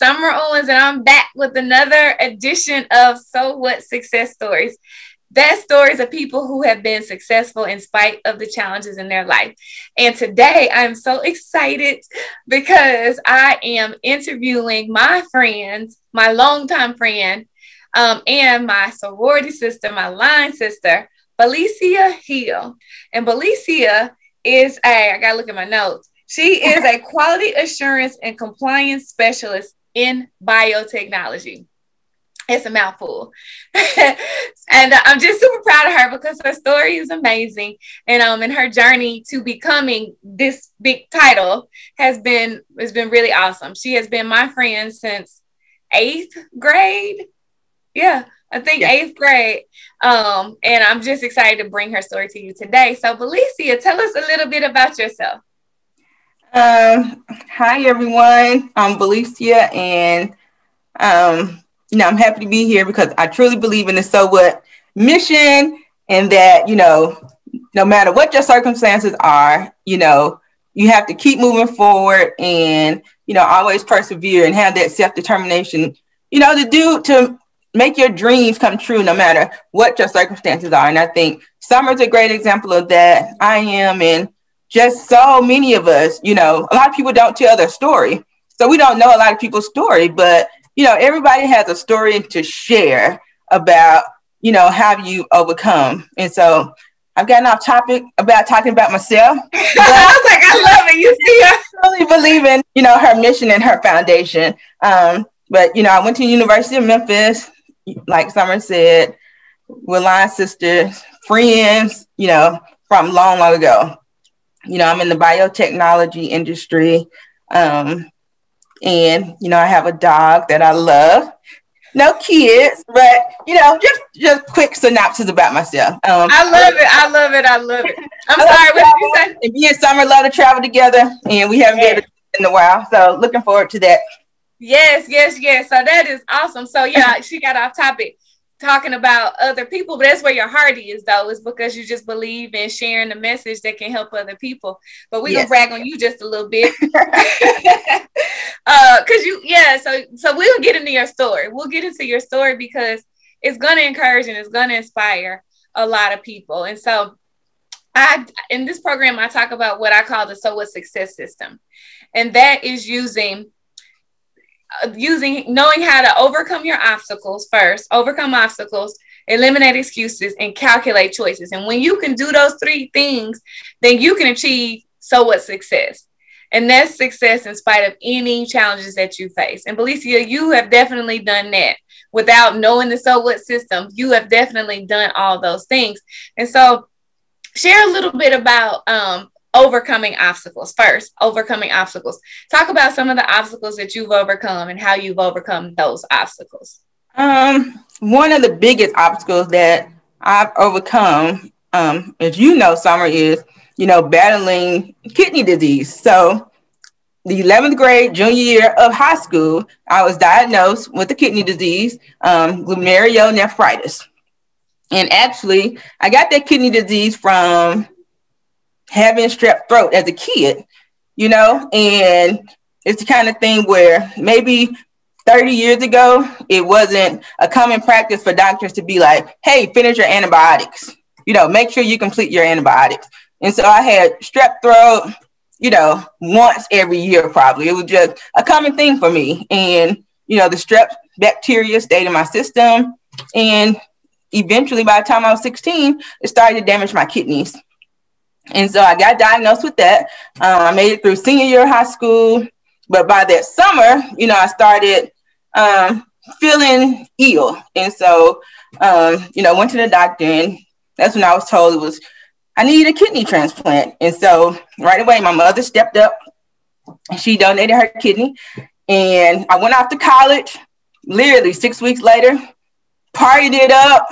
Summer Owens, and I'm back with another edition of So What Success Stories. That's stories of people who have been successful in spite of the challenges in their life. And today I'm so excited because I am interviewing my friends, my longtime friend, and my sorority sister, my line sister, Bilicia Hill. And Bilicia is I gotta look at my notes. She is a quality assurance and compliance specialist in biotechnology. It's a mouthful. And I'm just super proud of her because her story is amazing. And her journey to becoming this big title has been really awesome. She has been my friend since 8th grade. Yeah, I think 8th grade. And I'm just excited to bring her story to you today. So Bilicia, tell us a little bit about yourself. Hi everyone, I'm Bilicia, and I'm happy to be here because I truly believe in the So What mission, and that no matter what your circumstances are, you have to keep moving forward and always persevere and have that self-determination to make your dreams come true no matter what your circumstances are. And I think Summer's a great example of that. I am, and just so many of us, a lot of people don't tell their story. So we don't know a lot of people's story, but, everybody has a story to share about, how you overcome. And so I've gotten off topic about talking about myself. I was like, I love it. You see, I really believe in, her mission and her foundation. But, I went to the University of Memphis, like Summer said, we're line sisters, friends, from long, long ago. I'm in the biotechnology industry. And, I have a dog that I love. No kids, but, just quick synopsis about myself. I love it. I'm sorry, what did you say? And me and Summer love to travel together, and we haven't been in a while. So looking forward to that. Yes. So that is awesome. So yeah, she got off topic talking about other people, but that's where your heart is, though, is because you just believe in sharing the message that can help other people. But we're gonna brag on you just a little bit. So we'll get into your story. We'll get into your story because it's gonna encourage and it's gonna inspire a lot of people. And so in this program, I talk about what I call the So What Success System. And that is knowing how to overcome your obstacles first, eliminate excuses, and calculate choices. And when you can do those 3 things, then you can achieve So What success. And that's success in spite of any challenges that you face. And Bilicia, you have definitely done that. Without knowing the So What system, you have definitely done all those things. And so share a little bit about overcoming obstacles. Talk about some of the obstacles that you've overcome and how you've overcome those obstacles. One of the biggest obstacles that I've overcome, as you know, Summer, is, battling kidney disease. So the 11th grade, junior year of high school, I was diagnosed with the kidney disease, glomerulonephritis. And actually, I got that kidney disease from having strep throat as a kid, and it's the kind of thing where maybe 30 years ago, it wasn't a common practice for doctors to be like, hey, finish your antibiotics, make sure you complete your antibiotics. And so I had strep throat, once every year, probably. It was just a common thing for me. And, the strep bacteria stayed in my system. And eventually, by the time I was 16, it started to damage my kidneys. And so I got diagnosed with that. I made it through senior year of high school. But by that summer, I started feeling ill. And so, went to the doctor, and that's when I was told I needed a kidney transplant. And so right away, my mother stepped up and she donated her kidney. And I went off to college, literally 6 weeks later, partied it up,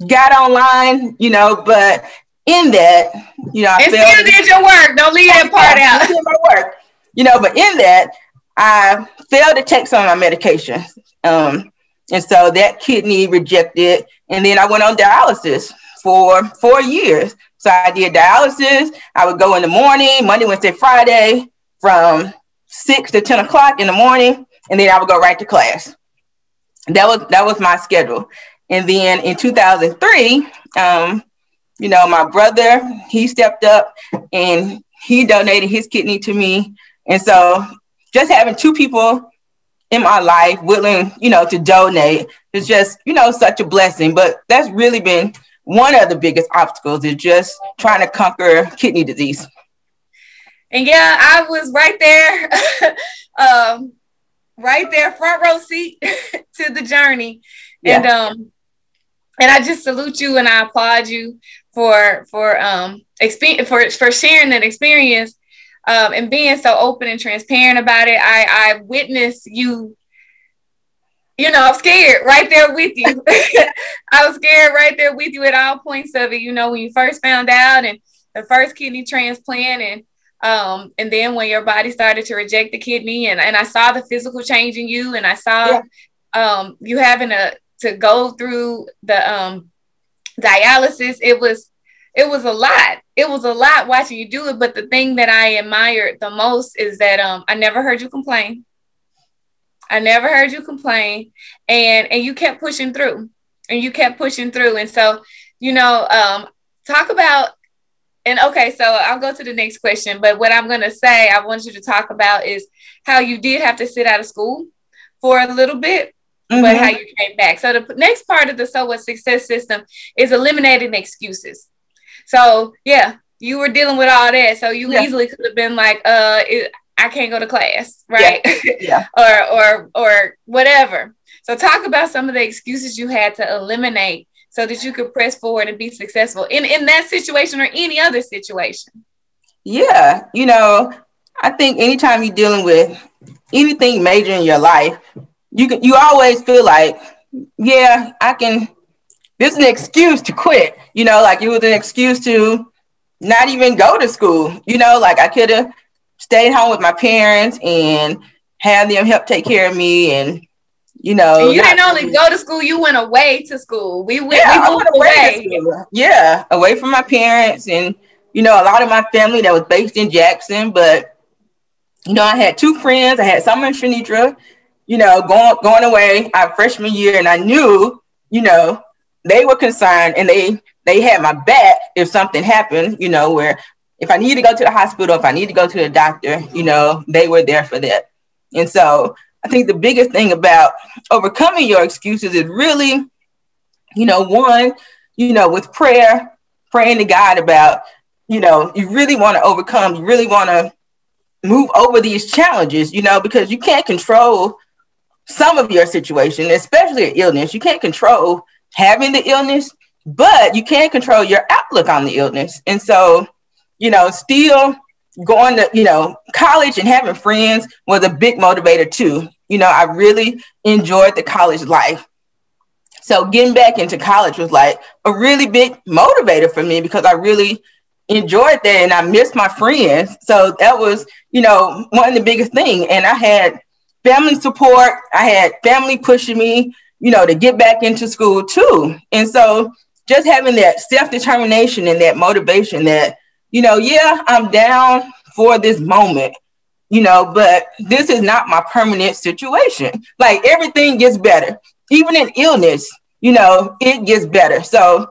got online, but in that, I still did your work. Don't leave that part out. I did my work, but in that, I failed to take some of my medications. And so that kidney rejected. And then I went on dialysis for 4 years. So I did dialysis. I would go in the morning, Monday, Wednesday, Friday, from 6 to 10 o'clock in the morning. and then I would go right to class. That was my schedule. And then in 2003, my brother, he stepped up and he donated his kidney to me. And so just having two people in my life willing, to donate is just, such a blessing. But that's really been one of the biggest obstacles, is just trying to conquer kidney disease. And yeah, I was right there, right there, front row seat to the journey. Yeah. And I just salute you and I applaud you for sharing that experience, and being so open and transparent about it. I witnessed you. I'm scared right there with you. I was scared right there with you at all points of it. When you first found out, and the first kidney transplant, and then when your body started to reject the kidney, and I saw the physical change in you, and I saw you having to go through the dialysis. It was a lot. It was a lot watching you do it. But the thing that I admired the most is that I never heard you complain. I never heard you complain, and you kept pushing through, And so, talk about, and okay, so I'll go to the next question, but what I'm going to say, I want you to talk about is how you did have to sit out of school for a little bit, but how you came back. So the next part of the So What Success system is eliminating excuses. So yeah, you were dealing with all that. So you easily could have been like, I can't go to class, right? Yeah. or whatever. So talk about some of the excuses you had to eliminate so that you could press forward and be successful in that situation or any other situation. Yeah. I think anytime you're dealing with anything major in your life, you always feel like, yeah, I can, this is an excuse to quit, like it was an excuse to not even go to school, like I could have stayed home with my parents and had them help take care of me. And, and you didn't only go to school, you went away to school. We moved away. Yeah, away from my parents and, a lot of my family that was based in Jackson. But, I had two friends. I had Summer and Shanitra, going away our freshman year. And I knew, they were concerned and they had my back if something happened, where if I need to go to the hospital, if I need to go to the doctor, they were there for that. And so I think the biggest thing about overcoming your excuses is really, one, with prayer, praying to God about, you really want to overcome, you really want to move over these challenges, because you can't control some of your situation, especially an illness. You can't control having the illness, but you can control your outlook on the illness. And so, still going to, college and having friends was a big motivator too. I really enjoyed the college life. So getting back into college was like a really big motivator for me because I really enjoyed that and I missed my friends. So that was, one of the biggest things. And I had family support. I had family pushing me, to get back into school too. And so just having that self-determination and that motivation that, I'm down for this moment, but this is not my permanent situation. Like everything gets better. Even in illness, it gets better. So,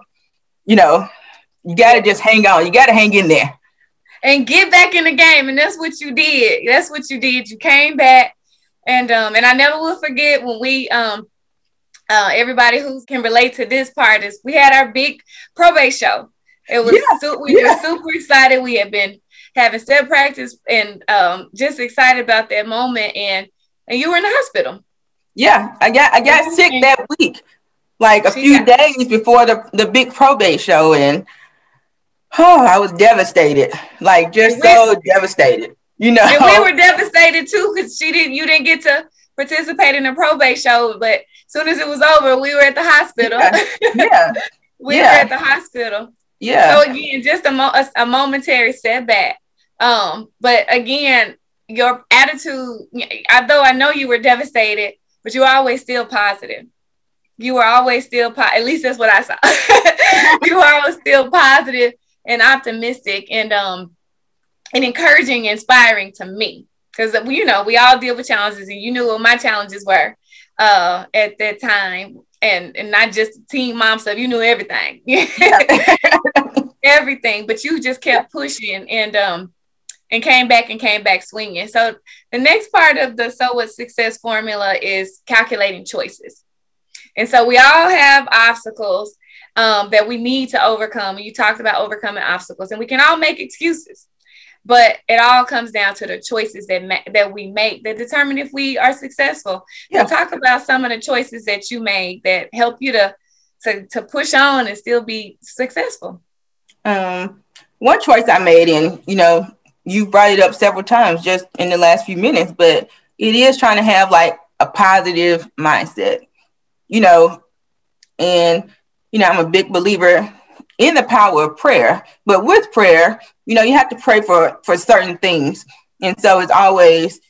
you got to just hang on. You got to hang in there. And get back in the game. And that's what you did. You came back. And I never will forget when we, everybody who can relate to this part is we had our big probate show. It was we were super excited. We had been having step practice and just excited about that moment. And you were in the hospital. Yeah, I got sick that week, like a few days before the big probate show, and I was devastated, like just so devastated. And we were devastated too because you didn't get to participate in the probate show, but as soon as it was over, we were at the hospital. Yeah. We were at the hospital. Yeah. So again, just a momentary setback. But again, your attitude, although I know you were devastated, but you were always still positive. You were always still at least that's what I saw. You were always still positive and optimistic and encouraging, inspiring to me. because we all deal with challenges, and you knew what my challenges were at that time, and not just teen mom stuff. You knew everything, everything, but you just kept pushing and came back swinging. So the next part of the So What Success formula is calculating choices. And so we all have obstacles that we need to overcome. And you talked about overcoming obstacles, and we can all make excuses, but it all comes down to the choices that we make that determine if we are successful. Yeah. So talk about some of the choices that you made that help you to push on and still be successful. One choice I made, and you brought it up several times just in the last few minutes, but it is trying to have like a positive mindset, and, I'm a big believer in the power of prayer, but with prayer, you have to pray for certain things. And so it's always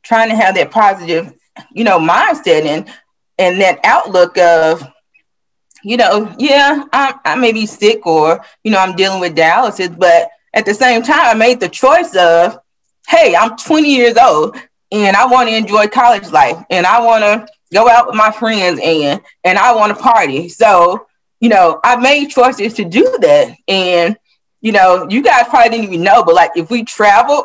trying to have that positive, mindset and that outlook of, I may be sick or, I'm dealing with dialysis, but at the same time, I made the choice of, hey, I'm 20 years old and I want to enjoy college life and I want to go out with my friends and I want to party. So, I made choices to do that. And, you guys probably didn't even know, but like if we traveled,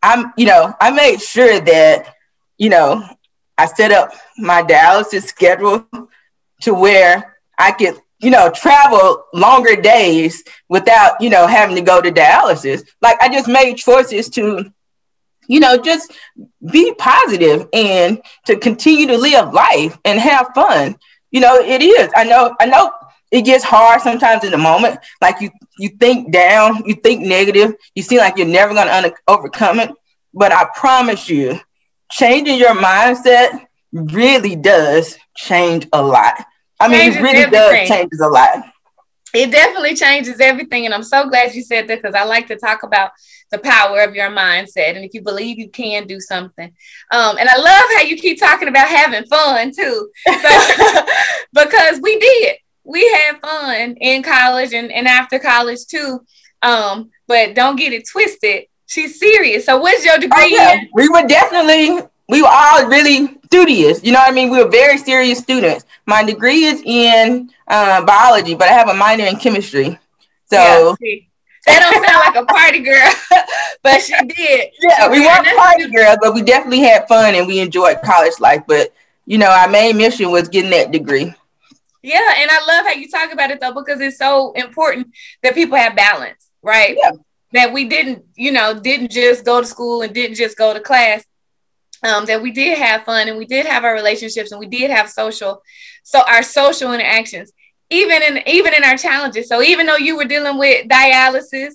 I made sure that, I set up my dialysis schedule to where I could travel longer days without, having to go to dialysis. Like I just made choices to, just be positive and to continue to live life and have fun. It is. I know it gets hard sometimes in the moment. Like you think down, you think negative, you seem like you're never going to overcome it. But I promise you, changing your mindset really does change a lot. I mean, it really does changes a lot. It definitely changes everything. And I'm so glad you said that, because I like to talk about the power of your mindset. And if you believe you can do something. And I love how you keep talking about having fun too. So, because we had fun in college and after college too. But don't get it twisted. She's serious. So what's your degree in? We were all really studious. You know what I mean? We were very serious students. My degree is in biology, but I have a minor in chemistry. So that don't sound like a party girl, but she did. Yeah, we weren't party girls, but we definitely had fun and we enjoyed college life. But, our main mission was getting that degree. Yeah, and I love how you talk about it, though, because it's so important that people have balance, right? Yeah. That we didn't just go to school and didn't just go to class. That we did have fun and we did have our relationships and we did have our social interactions, even in our challenges. So even though you were dealing with dialysis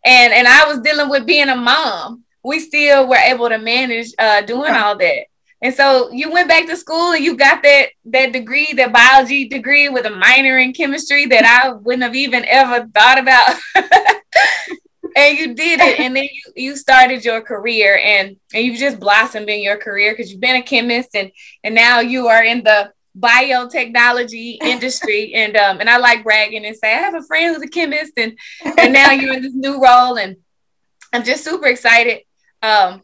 and I was dealing with being a mom, we still were able to manage doing all that. And so you went back to school and you got that degree, that biology degree with a minor in chemistry that I wouldn't have even ever thought about. And you did it, and then you started your career, and you've just blossomed in your career because you've been a chemist, and now you are in the biotechnology industry. And I like bragging and say I have a friend who's a chemist, and now you're in this new role, and I'm just super excited. I'm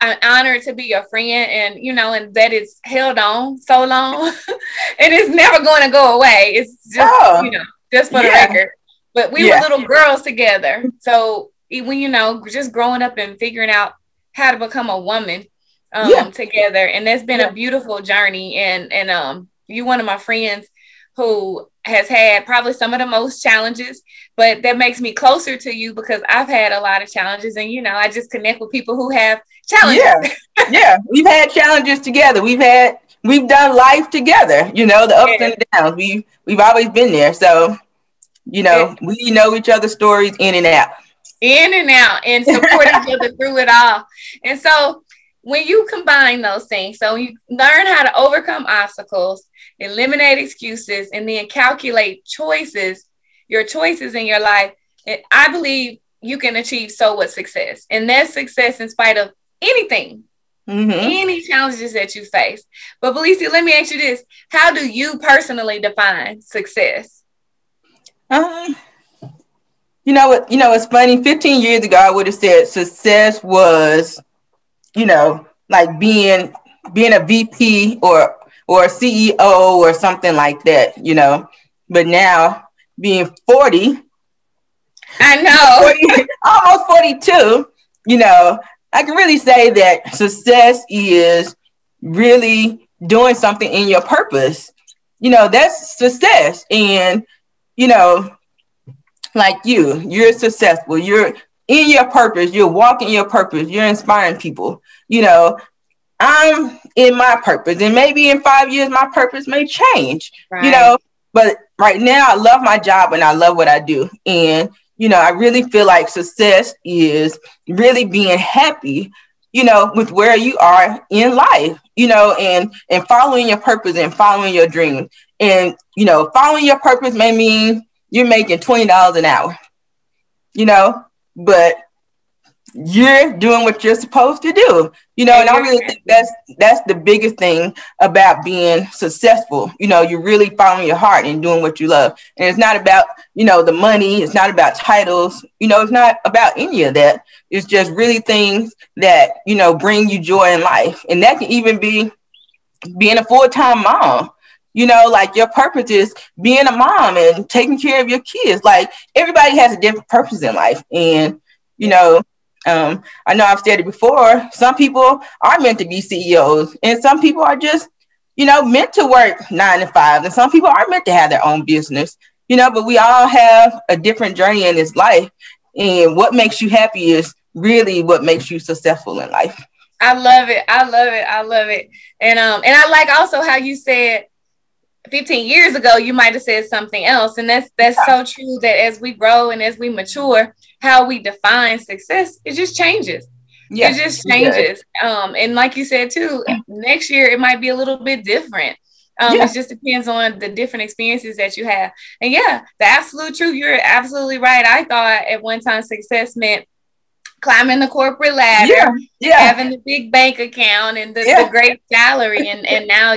honored to be your friend, and and that it's held on so long, and it's never going to go away. It's just just for the record. But we were little girls together. So when, just growing up and figuring out how to become a woman together. And that's been a beautiful journey. And you're one of my friends who has had probably some of the most challenges, but that makes me closer to you because I've had a lot of challenges. And, I just connect with people who have challenges. Yeah. We've had challenges together. We've done life together, the ups and downs. We've always been there. So, we know each other's stories in and out and support each other through it all. And so when you combine those things, so you learn how to overcome obstacles, eliminate excuses, and then calculate your choices in your life, I believe you can achieve so what success. And that's success in spite of anything, any challenges that you face. But Bilicia, let me ask you this. How do you personally define success? It's funny. 15 years ago, I would have said success was like being a VP or a CEO or something like that, But now being 40, I know, 40, almost 42, I can really say that success is really doing something in your purpose. That's success. And, like you're successful. You're in your purpose. You're walking your purpose. You're inspiring people. I'm in my purpose, and maybe in 5 years, my purpose may change, right. But right now I love my job and I love what I do. And, I really feel like success is really being happy, with where you are in life, and following your purpose and following your dreams. And, following your purpose may mean you're making $20 an hour, but you're doing what you're supposed to do, and I really think that's the biggest thing about being successful. You're really following your heart and doing what you love. And it's not about, the money. It's not about titles. It's not about any of that. It's just really things that, bring you joy in life. And that can even be being a full-time mom. Like your purpose is being a mom and taking care of your kids. Like everybody has a different purpose in life. And, I know I've said it before, some people are meant to be CEOs and some people are just, meant to work 9 to 5. And some people are meant to have their own business, but we all have a different journey in this life. And what makes you happy is really what makes you successful in life. I love it. I love it. I love it. And I like also how you said 15 years ago, you might have said something else. And that's so true, that as we grow and as we mature, how we define success, it just changes. Yeah, it just changes. And like you said too, next year it might be a little bit different. It just depends on the different experiences that you have. And the absolute truth, you're absolutely right. I thought at one time success meant climbing the corporate ladder, having the big bank account and the great salary. And now,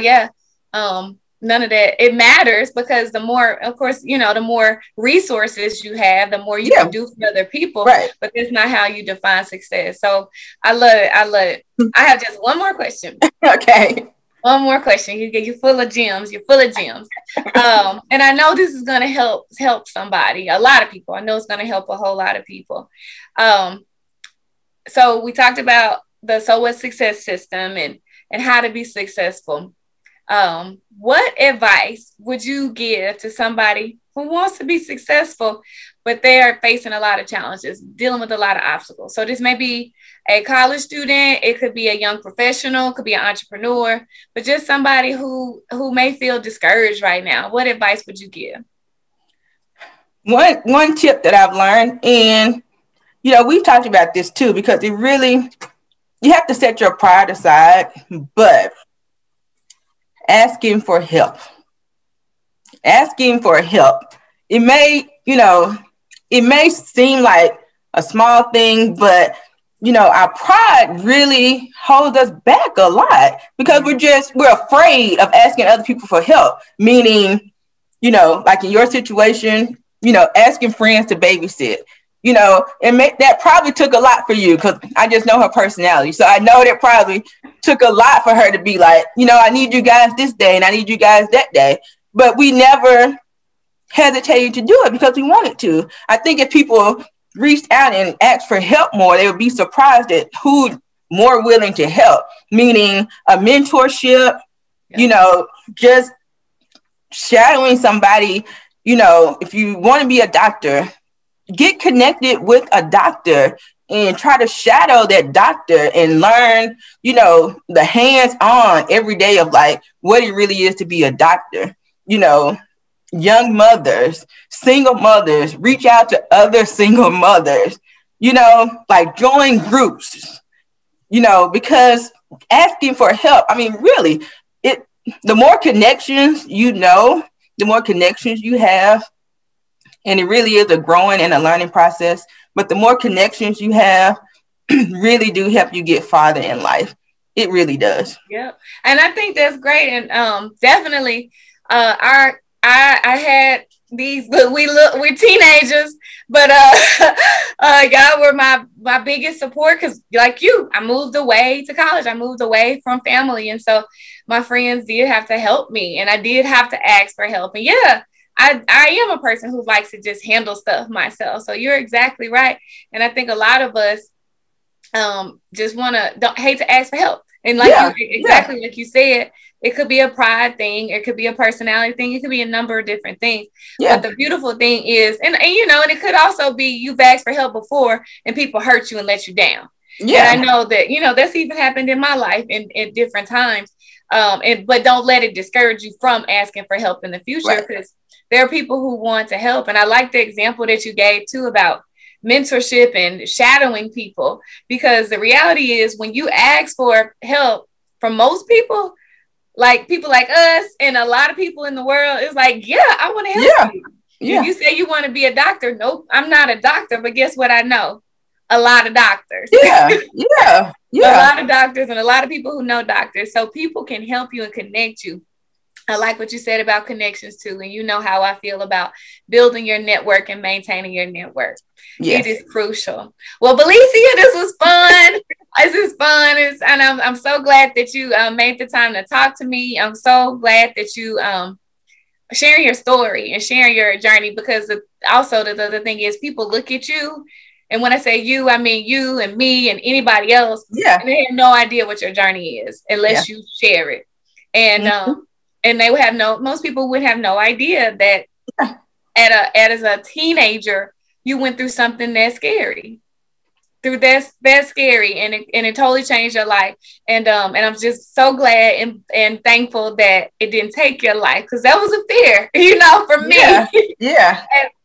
none of that. It matters because the more, of course, the more resources you have, the more you can do for other people. Right. But that's not how you define success. So I love it. I love it. I have just one more question. Okay. One more question. You're full of gems. You're full of gems. And I know this is going to help somebody, a lot of people. I know it's going to help a whole lot of people. So we talked about the So What Success system and how to be successful. What advice would you give to somebody who wants to be successful, but they are facing a lot of challenges, dealing with a lot of obstacles? So this may be a college student, it could be a young professional, could be an entrepreneur, but just somebody who may feel discouraged right now. What advice would you give? One tip that I've learned, and we've talked about this too, because you have to set your pride aside, but asking for help. It may seem like a small thing, but our pride really holds us back a lot because we're afraid of asking other people for help. Meaning, like in your situation, asking friends to babysit. That probably took a lot for you because I just know her personality. So I know that probably took a lot for her to be like, I need you guys this day and I need you guys that day. But we never hesitated to do it because we wanted to. I think if people reached out and asked for help more, they would be surprised at who's more willing to help, meaning a mentorship, just shadowing somebody. If you want to be a doctor, get connected with a doctor and try to shadow that doctor and learn, the hands-on every day of like what it really is to be a doctor. Young mothers, single mothers, reach out to other single mothers, like join groups, because asking for help, really, the more connections, the more connections you have. And it really is a growing and a learning process. But the more connections you have really do help you get farther in life. It really does. Yeah. And I think that's great. And definitely I had, we're teenagers, but y'all were my biggest support, because like you, I moved away to college. I moved away from family, and so my friends did have to help me, and I did have to ask for help. And yeah, I am a person who likes to just handle stuff myself. So you're exactly right, and I think a lot of us just don't hate to ask for help. And like like you said, it could be a pride thing, it could be a personality thing, it could be a number of different things. But the beautiful thing is, and you know, and it could also be you've asked for help before and people hurt you and let you down. And I know that, you know, that's even happened in my life in different times. But don't let it discourage you from asking for help in the future, because there are people who want to help. And I like the example that you gave too about mentorship and shadowing people, because the reality is when you ask for help from most people like us and a lot of people in the world, it's like, yeah, I want to help you. If you say you want to be a doctor, nope, I'm not a doctor, but guess what? I know a lot of doctors. A lot of doctors and a lot of people who know doctors, so people can help you and connect you. I like what you said about connections too. And you know how I feel about building your network and maintaining your network. It is crucial. Well, Bilicia, this was fun. This is fun. And I'm so glad that you made the time to talk to me. I'm so glad that you sharing your story and sharing your journey, because also the other thing is people look at you. And when I say you, I mean you and me and anybody else. And they have no idea what your journey is unless you share it. And and they would have most people would have no idea that as a teenager, you went through something that's scary. That's scary, and it totally changed your life. And I'm just so glad and thankful that it didn't take your life, because that was a fear, you know, for me.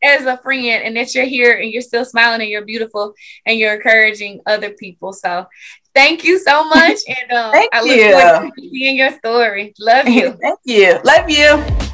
As a friend, and that you're here and you're still smiling and you're beautiful and you're encouraging other people. So thank you so much. And I look forward to seeing your story. Love you. Thank you. Love you.